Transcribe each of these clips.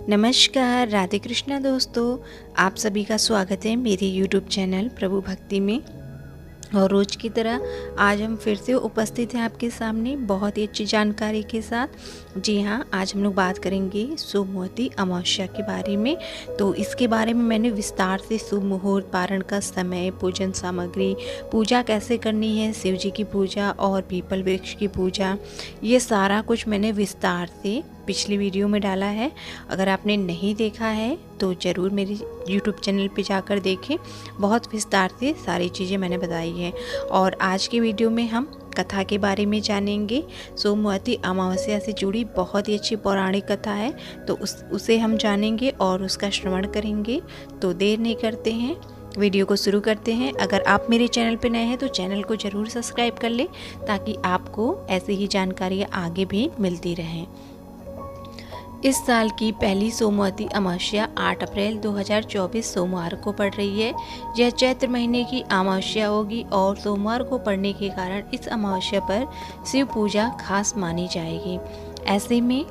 नमस्कार, राधे कृष्णा दोस्तों। आप सभी का स्वागत है मेरे यूट्यूब चैनल प्रभु भक्ति में। और रोज़ की तरह आज हम फिर से उपस्थित हैं आपके सामने बहुत ही अच्छी जानकारी के साथ। जी हाँ, आज हम लोग बात करेंगे सोमवती अमावस्या के बारे में। तो इसके बारे में मैंने विस्तार से शुभ मुहूर्त, पारण का समय, पूजन सामग्री, पूजा कैसे करनी है, शिव जी की पूजा और पीपल वृक्ष की पूजा, ये सारा कुछ मैंने विस्तार से पिछली वीडियो में डाला है। अगर आपने नहीं देखा है तो ज़रूर मेरे YouTube चैनल पे जाकर देखें। बहुत विस्तार से सारी चीज़ें मैंने बताई हैं। और आज के वीडियो में हम कथा के बारे में जानेंगे। सोमवती अमावस्या से जुड़ी बहुत ही अच्छी पौराणिक कथा है, तो उसे हम जानेंगे और उसका श्रवण करेंगे। तो देर नहीं करते हैं, वीडियो को शुरू करते हैं। अगर आप मेरे चैनल पर नए हैं तो चैनल को ज़रूर सब्सक्राइब कर लें, ताकि आपको ऐसी ही जानकारियाँ आगे भी मिलती रहें। इस साल की पहली सोमवती अमावस्या 8 अप्रैल 2024 सोमवार को पड़ रही है। यह चैत्र महीने की अमावस्या होगी और सोमवार को पड़ने के कारण इस अमावस्या पर शिव पूजा खास मानी जाएगी। ऐसे में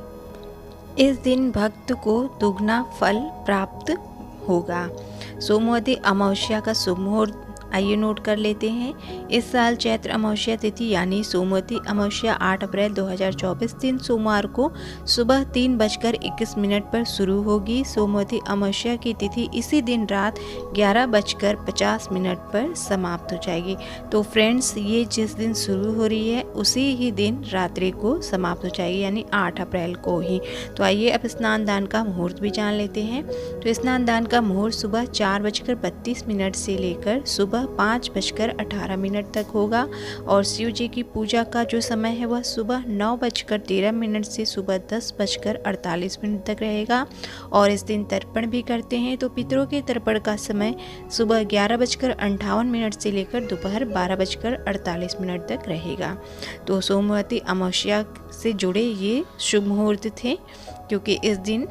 इस दिन भक्त को दुगना फल प्राप्त होगा। सोमवती अमावस्या का शुभ मुहूर्त आइए नोट कर लेते हैं। इस साल चैत्र अमावस्या तिथि यानी सोमवती अमावस्या 8 अप्रैल 2024 दिन सोमवार को सुबह 3:21 पर शुरू होगी। सोमवती अमावस्या की तिथि इसी दिन रात 11:50 पर समाप्त हो जाएगी। तो फ्रेंड्स, ये जिस दिन शुरू हो रही है उसी ही दिन रात्रि को समाप्त हो जाएगी, यानी 8 अप्रैल को ही। तो आइए अब स्नान दान का मुहूर्त भी जान लेते हैं। तो स्नान दान का मुहूर्त सुबह 4:32 से लेकर सुबह 5:18 तक होगा। और शिव जी की पूजा का जो समय है वह सुबह 9:13 से सुबह 10:48 तक रहेगा। और इस दिन तर्पण भी करते हैं, तो पितरों के तर्पण का समय सुबह 11:58 से लेकर दोपहर 12:48 तक रहेगा। तो सोमवती अमावस्या से जुड़े ये शुभ मुहूर्त थे, क्योंकि इस दिन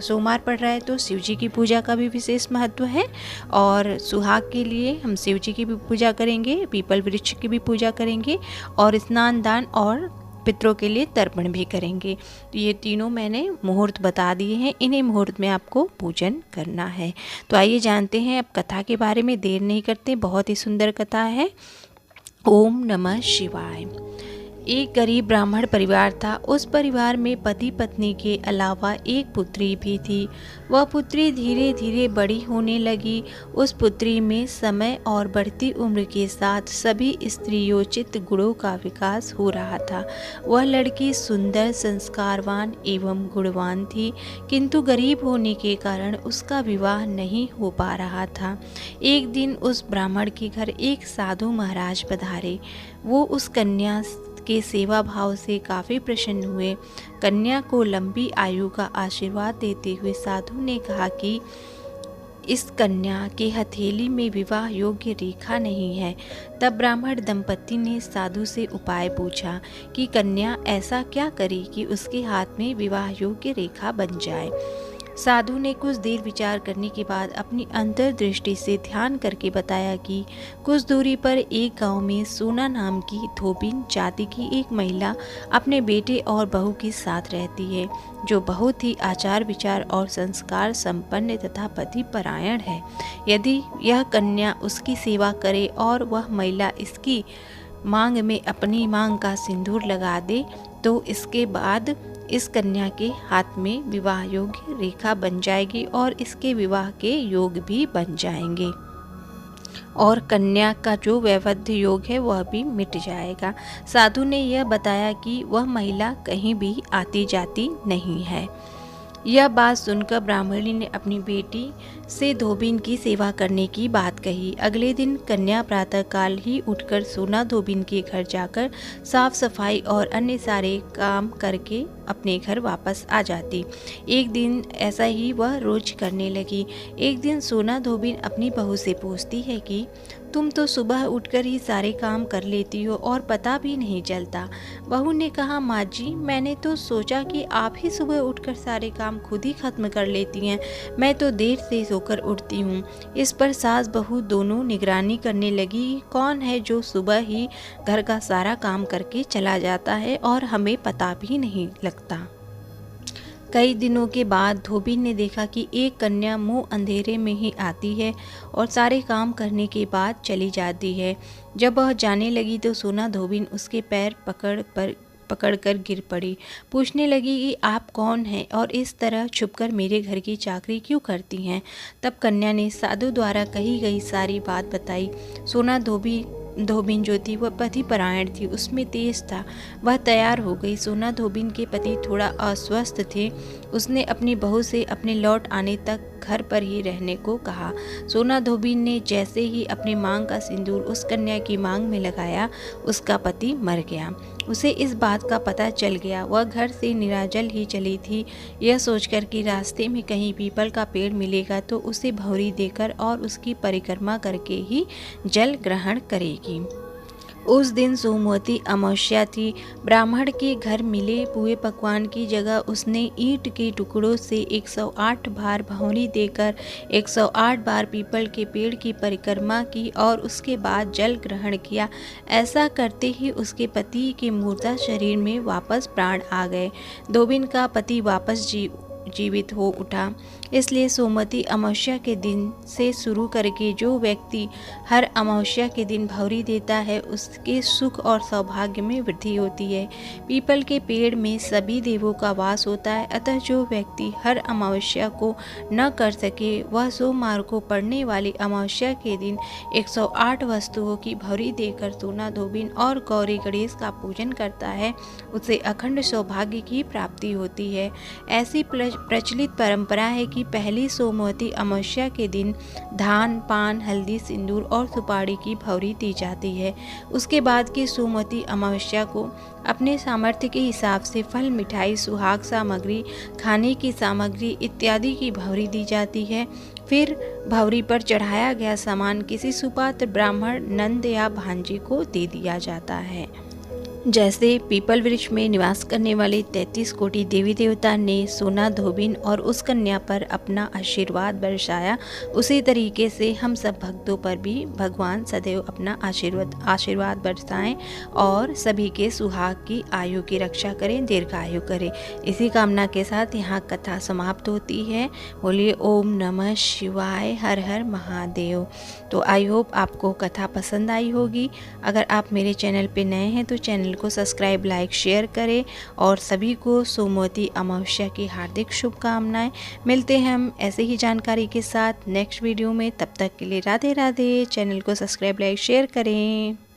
सोमवार पड़ रहा है तो शिव जी की पूजा का भी विशेष महत्व है। और सुहाग के लिए हम शिव जी की भी पूजा करेंगे, पीपल वृक्ष की भी पूजा करेंगे और स्नान दान और पितरों के लिए तर्पण भी करेंगे। तो ये तीनों मैंने मुहूर्त बता दिए हैं, इन्हीं मुहूर्त में आपको पूजन करना है। तो आइए जानते हैं अब कथा के बारे में। देर नहीं करते, बहुत ही सुंदर कथा है। ओम नमः शिवाय। एक गरीब ब्राह्मण परिवार था। उस परिवार में पति पत्नी के अलावा एक पुत्री भी थी। वह पुत्री धीरे धीरे बड़ी होने लगी। उस पुत्री में समय और बढ़ती उम्र के साथ सभी स्त्रियोचित गुणों का विकास हो रहा था। वह लड़की सुंदर, संस्कारवान एवं गुणवान थी, किंतु गरीब होने के कारण उसका विवाह नहीं हो पा रहा था। एक दिन उस ब्राह्मण के घर एक साधु महाराज पधारे। वो उस कन्या के सेवा भाव से काफ़ी प्रसन्न हुए। कन्या को लंबी आयु का आशीर्वाद देते हुए साधु ने कहा कि इस कन्या के हथेली में विवाह योग्य रेखा नहीं है। तब ब्राह्मण दंपति ने साधु से उपाय पूछा कि कन्या ऐसा क्या करे कि उसके हाथ में विवाह योग्य रेखा बन जाए। साधु ने कुछ देर विचार करने के बाद अपनी अंतर्दृष्टि से ध्यान करके बताया कि कुछ दूरी पर एक गांव में सोना नाम की धोबिन जाति की एक महिला अपने बेटे और बहू के साथ रहती है, जो बहुत ही आचार विचार और संस्कार संपन्न तथा पति परायण है। यदि यह कन्या उसकी सेवा करे और वह महिला इसकी मांग में अपनी मांग का सिंदूर लगा दे, तो इसके बाद इस कन्या के हाथ में विवाह योग्य रेखा बन जाएगी और इसके विवाह के योग भी बन जाएंगे और कन्या का जो वैवध्य योग है वह भी मिट जाएगा। साधु ने यह बताया कि वह महिला कहीं भी आती जाती नहीं है। यह बात सुनकर ब्राह्मणी ने अपनी बेटी से धोबिन की सेवा करने की बात कही। अगले दिन कन्या प्रातःकाल ही उठकर सोना धोबिन के घर जाकर साफ सफाई और अन्य सारे काम करके अपने घर वापस आ जाती। एक दिन ऐसा ही वह रोज करने लगी। एक दिन सोना धोबिन अपनी बहू से पूछती है कि तुम तो सुबह उठकर ही सारे काम कर लेती हो और पता भी नहीं चलता। बहू ने कहा, माँ जी, मैंने तो सोचा कि आप ही सुबह उठकर सारे काम खुद ही खत्म कर लेती हैं। मैं तो देर से सोकर उठती हूँ। इस पर सास बहू दोनों निगरानी करने लगी, कौन है जो सुबह ही घर का सारा काम करके चला जाता है और हमें पता भी नहीं लगता। कई दिनों के बाद धोबिन ने देखा कि एक कन्या मुंह अंधेरे में ही आती है और सारे काम करने के बाद चली जाती है। जब वह जाने लगी तो सोना धोबिन उसके पैर पकड़कर गिर पड़ी। पूछने लगी कि आप कौन हैं और इस तरह छुपकर मेरे घर की चाकरी क्यों करती हैं। तब कन्या ने साधु द्वारा कही गई सारी बात बताई। सोना धोबिन जो थी वह पति परायण थी, उसमें तेज था। वह तैयार हो गई। सोना धोबिन के पति थोड़ा अस्वस्थ थे। उसने अपनी बहू से अपने लौट आने तक घर पर ही रहने को कहा। सोना धोबिन ने जैसे ही अपने मांग का सिंदूर उस कन्या की मांग में लगाया, उसका पति मर गया। उसे इस बात का पता चल गया। वह घर से निराजल ही चली थी, यह सोचकर कि रास्ते में कहीं पीपल का पेड़ मिलेगा तो उसे भौरी देकर और उसकी परिक्रमा करके ही जल ग्रहण करेगी। उस दिन सोमवती अमावस्या थी। ब्राह्मण के घर मिले पुए पकवान की जगह उसने ईंट के टुकड़ों से 108 बार भौरी देकर 108 बार पीपल के पेड़ की परिक्रमा की और उसके बाद जल ग्रहण किया। ऐसा करते ही उसके पति के मुर्दा शरीर में वापस प्राण आ गए। धोबिन का पति वापस जीवित हो उठा। इसलिए सोमवती अमावस्या के दिन से शुरू करके जो व्यक्ति हर अमावस्या के दिन भौरी देता है उसके सुख और सौभाग्य में वृद्धि होती है। पीपल के पेड़ में सभी देवों का वास होता है, अतः जो व्यक्ति हर अमावस्या को न कर सके वह सोमवार को पड़ने वाली अमावस्या के दिन 108 वस्तुओं की भौरी देकर सोना धोबिन और गौरी गणेश का पूजन करता है, उसे अखंड सौभाग्य की प्राप्ति होती है। ऐसी प्रचलित परंपरा है कि पहली सोमवती अमावस्या के दिन धान, पान, हल्दी, सिंदूर और सुपारी की भौरी दी जाती है। उसके बाद की सोमवती अमावस्या को अपने सामर्थ्य के हिसाब से फल, मिठाई, सुहाग सामग्री, खाने की सामग्री इत्यादि की भौरी दी जाती है। फिर भौरी पर चढ़ाया गया सामान किसी सुपात्र ब्राह्मण, नंद या भांजे को दे दिया जाता है। जैसे पीपल वृक्ष में निवास करने वाले 33 कोटि देवी देवता ने सोना धोबिन और उस कन्या पर अपना आशीर्वाद बरसाया, उसी तरीके से हम सब भक्तों पर भी भगवान सदैव अपना आशीर्वाद बरसाएं और सभी के सुहाग की आयु की रक्षा करें, दीर्घायु करें। इसी कामना के साथ यहाँ कथा समाप्त होती है। बोलिए ओम नमः शिवाय, हर हर महादेव। तो आई होप आपको कथा पसंद आई होगी। अगर आप मेरे चैनल पे नए हैं तो चैनल को सब्सक्राइब, लाइक, शेयर करें और सभी को सोमवती अमावस्या की हार्दिक शुभकामनाएं। मिलते हैं हम ऐसे ही जानकारी के साथ नेक्स्ट वीडियो में। तब तक के लिए राधे राधे। चैनल को सब्सक्राइब, लाइक, शेयर करें।